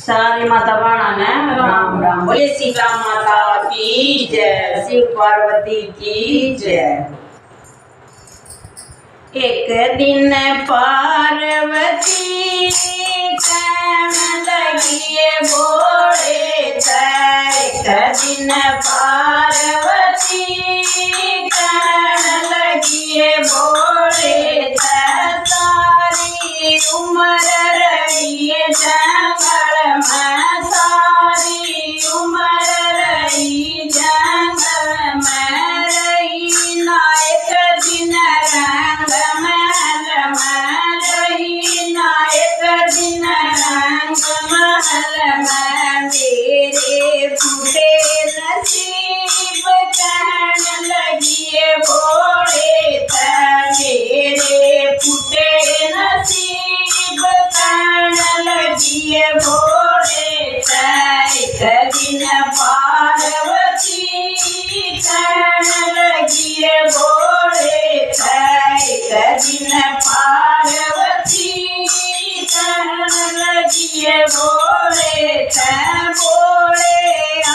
सारी माता बाणा ने राम राम। बोले सीता माता की जय, शिव पार्वती की जय। एक दिन पार्वती कहन लगी बोले एक दिन पार्वती कहन लगी बोले सारी उम्र रही जंगल में, सारी उम्र रही जंगल में, रही नायक दिन रंग महल में, रही नायक दिन रंग महल में। मेरे फूटे नसीब कहन लगी भोले मेरे फूटे नसीब कहन लगी भोले एक दिन पार्वती कहन लगी भोले एक दिन पार्वती कहन लगी भोले बोले आ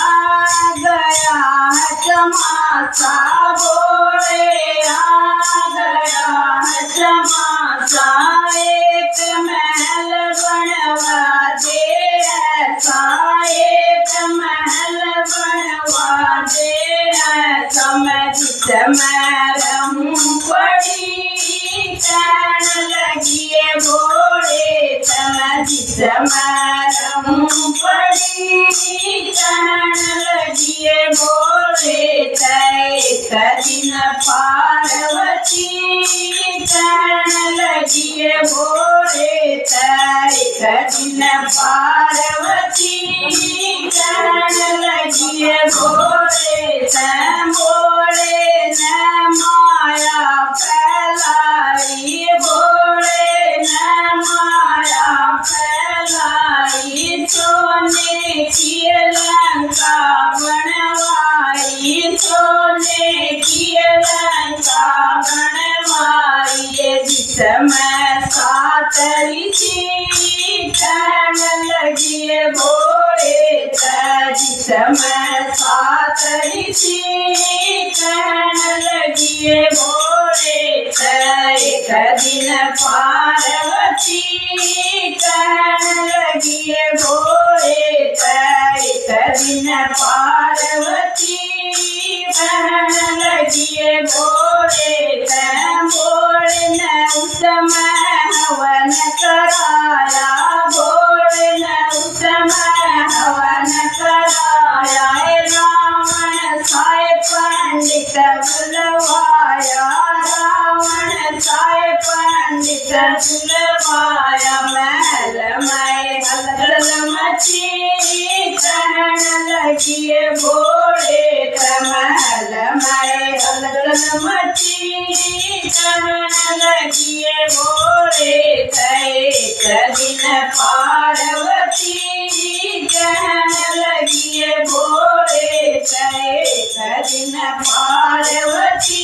गया तमाशा, बोले आ गया तमाशा, एक महल बनवा दे ऐसा, एक महल बनवा दे ऐसा। मैं जिसमें रहूं पड़ी कहन लगी भोले मैं जिसमें रहूं पड़ी कहन लगी भोले एक दिन पार्वती कहन लगी भोले एक दिन पार्वती कहन लगी भोले बोले न माया फैलाई, बोले न माया फैलाई, सोने की लंका बनवाई, सोने की लंका बनवाई। जिसमें सात ऋषि कहन लगी भोले जिसमें सात ऋषि कहन लगी भोले एक दिन पार्वती कहन लगी भोले एक दिन पार्वती कहन लगी भोले बोले न उसमें हवन कराया, बोले न उसमें हवन कराया, रावण साय पंडित बुलवाया, रावण साय पंडित बुलवाया। महल में हलचल मची कहन लगी भोले महल में हलचल मची कहन लगी भोले एक दिन पार्वती कहन लगी भोले एक दिन पार्वती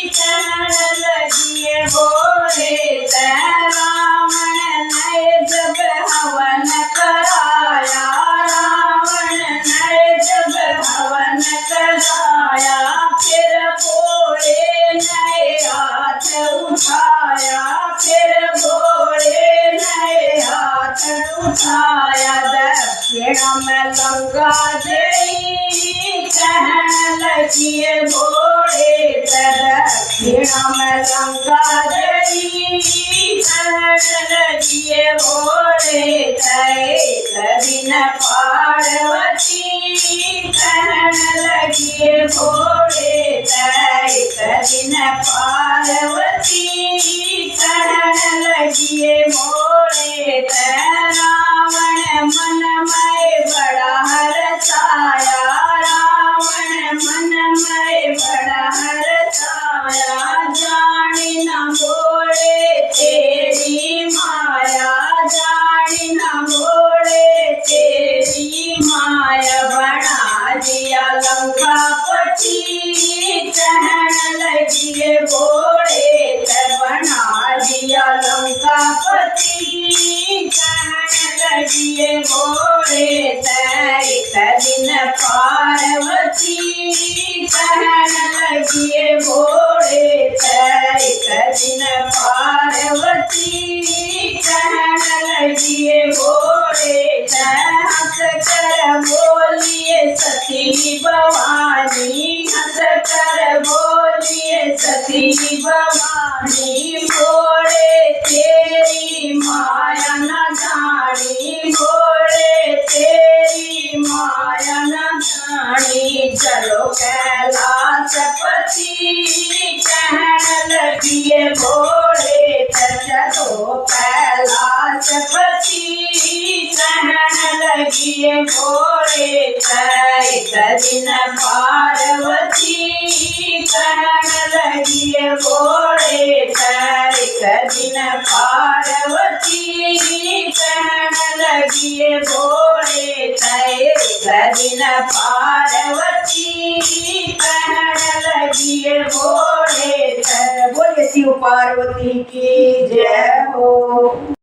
कहन लगी भोले रावण ने जब हवन कराया, रावण ने जब हवन कराया, फिर भोले ने हाथ उठाया, फिर भोले ने हाथ उठाया। दक्षिणा में गंगा जई कहन लगी भोले दक्षिणा में गंगा जई कहन लगी भोले एक दिन पार्वती कहन लगी भोले एक दिन पार्वती कहन लगी भोले रावण मन में बड़ा हर्षाया, रावण मन में बड़ा हर्षाया, जानी न भोले तेरी माया, जानी न भोले तेरी माया। बना दिया लंका पति कहन लगी भोले बना दिया लंका पति कहन लगिए भोले एक दिन पार्वती कहन लगिए भोले एक दिन पार्वती कहन लगिए भोले हंस कर बोलिए सती भवानी हंस कर बोलिए सती भवानी भोले तेरी माया न जानी भोले तेरी माया न जानी चलो कैलाशपति कहन लगिए भोले चलो कैलाशपति कहन लगिए भोले एक दिन पार्वती कहन लगिए भोले एक दिन पार्वती कहन लगिए भोले एक दिन पार्वती कहन लगिए भोले बोलिए शिव पार्वती की जय हो।